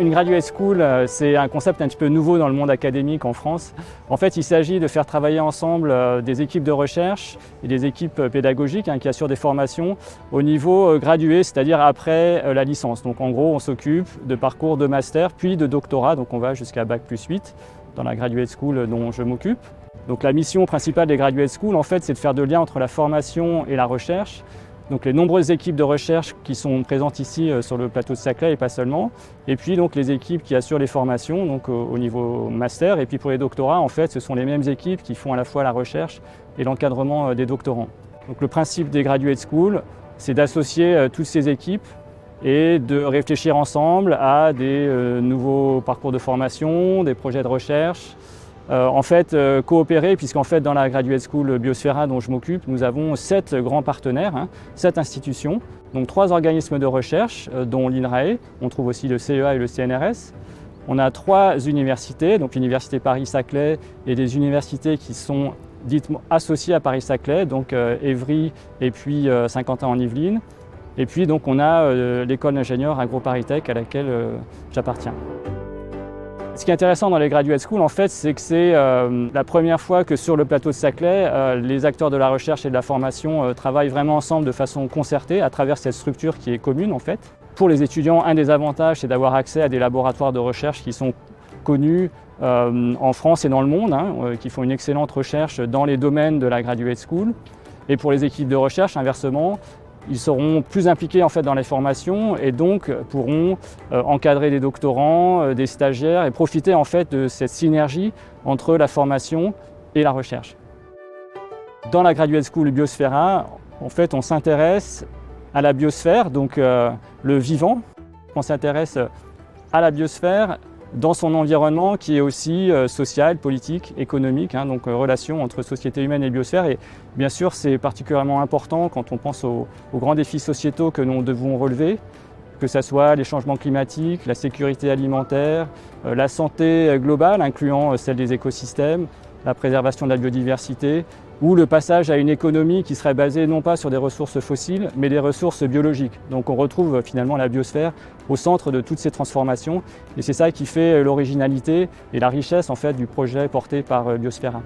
Une graduate school, c'est un concept un petit peu nouveau dans le monde académique en France. En fait, il s'agit de faire travailler ensemble des équipes de recherche et des équipes pédagogiques qui assurent des formations au niveau gradué, c'est-à-dire après la licence. Donc en gros, on s'occupe de parcours de master puis de doctorat, donc on va jusqu'à Bac+8 dans la graduate school dont je m'occupe. Donc la mission principale des graduate schools, en fait, c'est de faire le lien entre la formation et la recherche. Donc les nombreuses équipes de recherche qui sont présentes ici sur le plateau de Saclay et pas seulement. Et puis donc les équipes qui assurent les formations donc au niveau master. Et puis pour les doctorats, en fait, ce sont les mêmes équipes qui font à la fois la recherche et l'encadrement des doctorants. Donc le principe des graduate schools, c'est d'associer toutes ces équipes et de réfléchir ensemble à des nouveaux parcours de formation, des projets de recherche. Coopérer, puisqu'en fait dans la Graduate School Biosfera dont je m'occupe, nous avons 7 grands partenaires, 7 institutions, donc 3 organismes de recherche, dont l'INRAE, on trouve aussi le CEA et le CNRS. On a 3 universités, donc l'Université Paris-Saclay et des universités qui sont dites associées à Paris-Saclay, donc Évry et puis Saint-Quentin-en-Yvelines. Et puis donc on a l'école d'ingénieurs AgroParisTech à laquelle j'appartiens. Ce qui est intéressant dans les graduate schools, en fait, c'est que c'est la première fois que sur le plateau de Saclay, les acteurs de la recherche et de la formation travaillent vraiment ensemble de façon concertée à travers cette structure qui est commune, en fait. Pour les étudiants, un des avantages, c'est d'avoir accès à des laboratoires de recherche qui sont connus en France et dans le monde, qui font une excellente recherche dans les domaines de la graduate school. Et pour les équipes de recherche, inversement, ils seront plus impliqués en fait dans les formations et donc pourront encadrer des doctorants, des stagiaires et profiter en fait de cette synergie entre la formation et la recherche. Dans la Graduate School Biosfera, en fait, on s'intéresse à la biosphère, donc le vivant. On s'intéresse à la biosphère dans son environnement qui est aussi social, politique, économique, donc relation entre société humaine et biosphère. Et bien sûr, c'est particulièrement important quand on pense aux grands défis sociétaux que nous devons relever, que ce soit les changements climatiques, la sécurité alimentaire, la santé globale, incluant celle des écosystèmes, la préservation de la biodiversité, ou le passage à une économie qui serait basée non pas sur des ressources fossiles, mais des ressources biologiques. Donc on retrouve finalement la biosphère au centre de toutes ces transformations, et c'est ça qui fait l'originalité et la richesse en fait du projet porté par Biosfera.